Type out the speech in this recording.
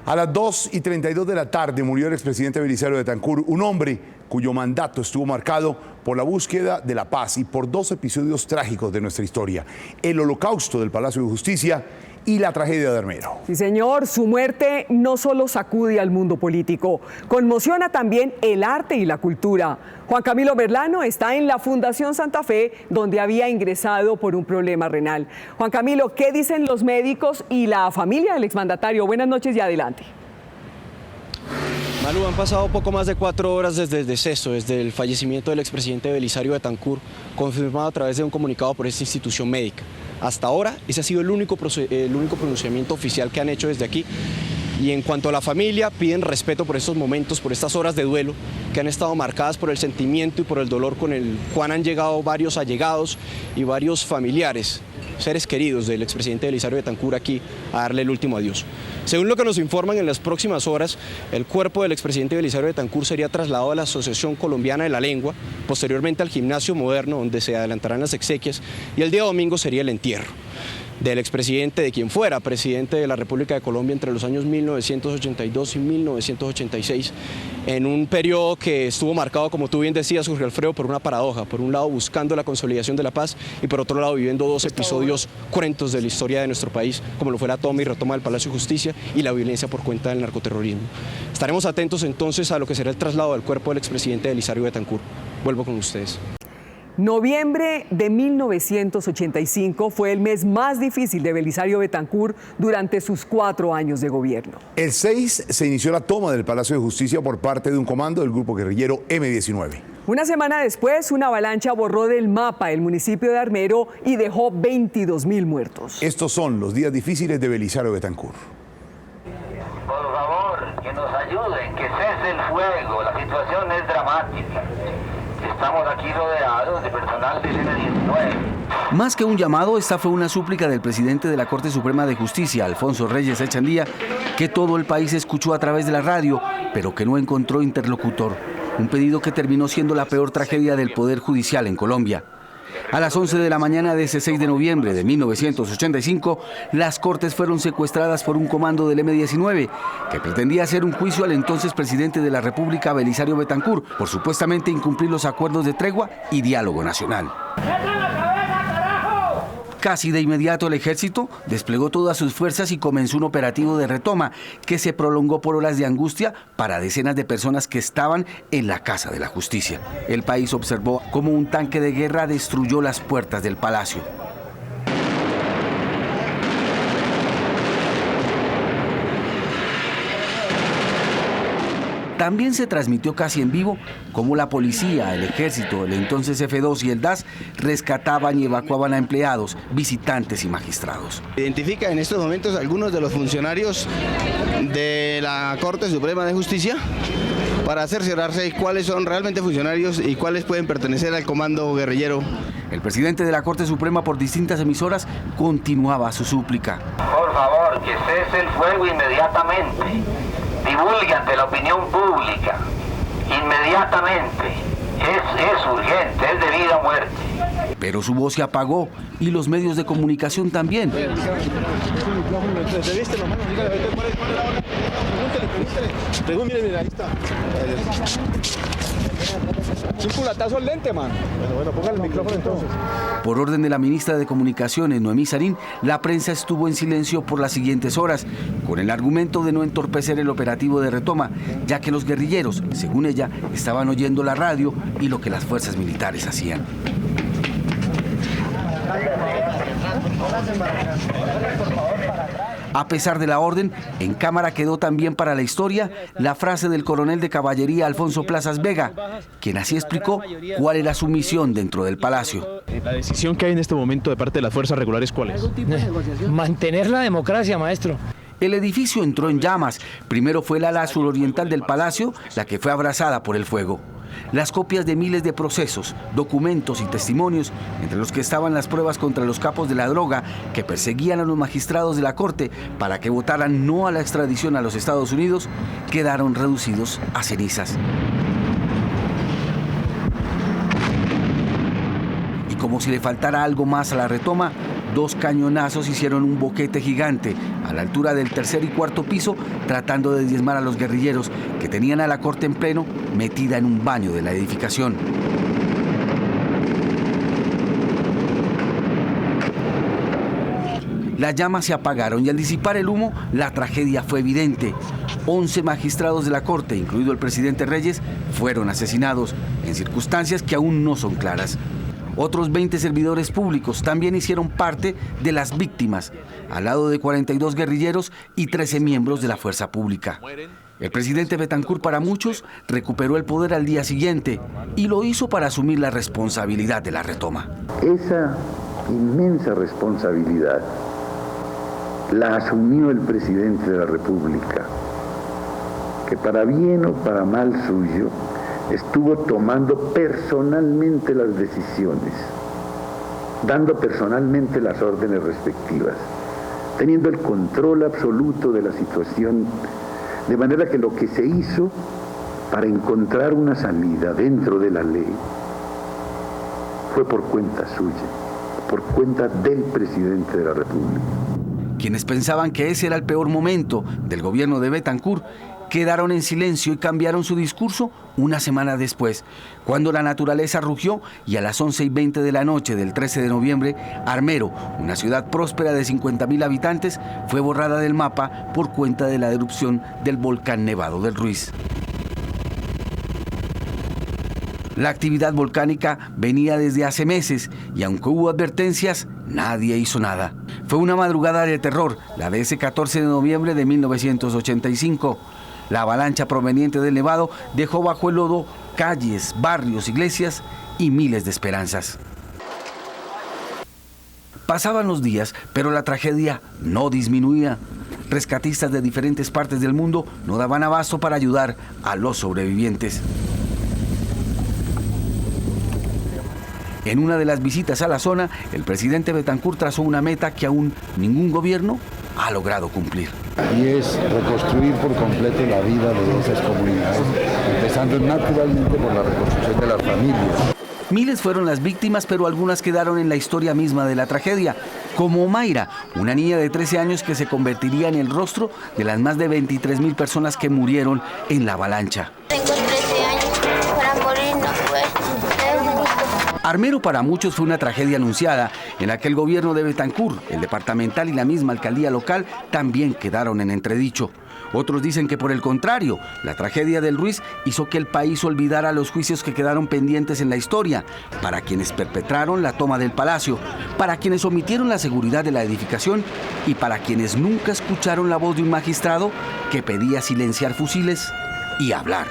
A las 2:32 de la tarde murió el expresidente Belisario Betancur, un hombre cuyo mandato estuvo marcado por la búsqueda de la paz y por dos episodios trágicos de nuestra historia: el holocausto del Palacio de Justicia y la tragedia de Armero. Sí, señor, su muerte no solo sacude al mundo político, conmociona también el arte y la cultura. Juan Camilo Merlano está en la Fundación Santa Fe, donde había ingresado por un problema renal. Juan Camilo, ¿qué dicen los médicos y la familia del exmandatario? Buenas noches y adelante. Malu, han pasado poco más de 4 horas desde el deceso, desde el fallecimiento del expresidente Belisario Betancur, confirmado a través de un comunicado por esta institución médica. Hasta ahora, ese ha sido el único pronunciamiento oficial que han hecho desde aquí. Y en cuanto a la familia, piden respeto por estos momentos, por estas horas de duelo que han estado marcadas por el sentimiento y por el dolor con el cual han llegado varios allegados y varios familiares, seres queridos del expresidente Belisario Betancur, aquí a darle el último adiós. Según lo que nos informan, en las próximas horas, el cuerpo del expresidente Belisario Betancur sería trasladado a la Asociación Colombiana de la Lengua, posteriormente al Gimnasio Moderno, donde se adelantarán las exequias, y el día domingo sería el entierro del expresidente, de quien fuera presidente de la República de Colombia entre los años 1982 y 1986, en un periodo que estuvo marcado, como tú bien decías, Jorge Alfredo, por una paradoja: por un lado buscando la consolidación de la paz y por otro lado viviendo dos episodios cruentos de la historia de nuestro país, como lo fue la toma y retoma del Palacio de Justicia y la violencia por cuenta del narcoterrorismo. Estaremos atentos entonces a lo que será el traslado del cuerpo del expresidente Belisario Betancur. Vuelvo con ustedes. Noviembre de 1985 fue el mes más difícil de Belisario Betancur durante sus 4 años de gobierno. El 6 se inició la toma del Palacio de Justicia por parte de un comando del grupo guerrillero M-19. Una semana después, una avalancha borró del mapa el municipio de Armero y dejó 22.000 muertos. Estos son los días difíciles de Belisario Betancur. Por favor, que nos ayuden, que cese el fuego, la situación es dramática. Estamos aquí rodeados de personal del M-19. Más que un llamado, esta fue una súplica del presidente de la Corte Suprema de Justicia, Alfonso Reyes Echandía, que todo el país escuchó a través de la radio, pero que no encontró interlocutor. Un pedido que terminó siendo la peor tragedia del Poder Judicial en Colombia. A las 11 de la mañana de ese 6 de noviembre de 1985, las Cortes fueron secuestradas por un comando del M-19 que pretendía hacer un juicio al entonces presidente de la República, Belisario Betancur, por supuestamente incumplir los acuerdos de tregua y diálogo nacional. Casi de inmediato el ejército desplegó todas sus fuerzas y comenzó un operativo de retoma que se prolongó por horas de angustia para decenas de personas que estaban en la Casa de la Justicia. El país observó cómo un tanque de guerra destruyó las puertas del palacio. También se transmitió casi en vivo cómo la policía, el ejército, el entonces F2 y el DAS rescataban y evacuaban a empleados, visitantes y magistrados. Identifica en estos momentos algunos de los funcionarios de la Corte Suprema de Justicia para cerciorarse cuáles son realmente funcionarios y cuáles pueden pertenecer al comando guerrillero. El presidente de la Corte Suprema, por distintas emisoras, continuaba su súplica. Por favor, que cese el fuego inmediatamente. Divulgue ante la opinión pública, inmediatamente. Es urgente, es de vida o muerte. Pero su voz se apagó y los medios de comunicación también. Un culatazo al lente, man. Bueno, póngale el micrófono entonces. Por orden de la ministra de Comunicaciones, Noemí Sarín, la prensa estuvo en silencio por las siguientes horas, con el argumento de no entorpecer el operativo de retoma, ya que los guerrilleros, según ella, estaban oyendo la radio y lo que las fuerzas militares hacían. A pesar de la orden, en cámara quedó también para la historia la frase del coronel de caballería Alfonso Plazas Vega, quien así explicó cuál era su misión dentro del palacio. La decisión que hay en este momento de parte de las fuerzas regulares, ¿cuál es? Mantener la democracia, maestro. El edificio entró en llamas. Primero fue el ala suroriental del palacio, la que fue abrazada por el fuego. Las copias de miles de procesos, documentos y testimonios, entre los que estaban las pruebas contra los capos de la droga que perseguían a los magistrados de la Corte para que votaran no a la extradición a los Estados Unidos, quedaron reducidos a cenizas. Y como si le faltara algo más a la retoma, 2 cañonazos hicieron un boquete gigante a la altura del tercer y cuarto piso, tratando de diezmar a los guerrilleros que tenían a la corte en pleno, metida en un baño de la edificación. Las llamas se apagaron y al disipar el humo, la tragedia fue evidente. 11 magistrados de la corte, incluido el presidente Reyes, fueron asesinados en circunstancias que aún no son claras. Otros 20 servidores públicos también hicieron parte de las víctimas, al lado de 42 guerrilleros y 13 miembros de la fuerza pública. El presidente Betancur, para muchos, recuperó el poder al día siguiente y lo hizo para asumir la responsabilidad de la retoma. Esa inmensa responsabilidad la asumió el presidente de la República, que para bien o para mal suyo, estuvo tomando personalmente las decisiones, dando personalmente las órdenes respectivas, teniendo el control absoluto de la situación, de manera que lo que se hizo para encontrar una salida dentro de la ley fue por cuenta suya, por cuenta del presidente de la República. Quienes pensaban que ese era el peor momento del gobierno de Betancur quedaron en silencio y cambiaron su discurso una semana después, cuando la naturaleza rugió y a las 11:20 de la noche del 13 de noviembre, Armero, una ciudad próspera de 50.000 habitantes, fue borrada del mapa por cuenta de la erupción del volcán Nevado del Ruiz. La actividad volcánica venía desde hace meses y aunque hubo advertencias, nadie hizo nada. Fue una madrugada de terror, la de ese 14 de noviembre de 1985. La avalancha proveniente del Nevado dejó bajo el lodo calles, barrios, iglesias y miles de esperanzas. Pasaban los días, pero la tragedia no disminuía. Rescatistas de diferentes partes del mundo no daban abasto para ayudar a los sobrevivientes. En una de las visitas a la zona, el presidente Betancur trazó una meta que aún ningún gobierno ha logrado cumplir. Y es reconstruir por completo la vida de esas comunidades, empezando naturalmente por la reconstrucción de las familias. Miles fueron las víctimas, pero algunas quedaron en la historia misma de la tragedia, como Mayra, una niña de 13 años que se convertiría en el rostro de las más de 23.000 personas que murieron en la avalancha. Tengo 13 años, para morir no fue. Armero para muchos fue una tragedia anunciada, en la que el gobierno de Betancur, el departamental y la misma alcaldía local también quedaron en entredicho. Otros dicen que por el contrario, la tragedia del Ruiz hizo que el país olvidara los juicios que quedaron pendientes en la historia, para quienes perpetraron la toma del palacio, para quienes omitieron la seguridad de la edificación y para quienes nunca escucharon la voz de un magistrado que pedía silenciar fusiles y hablar.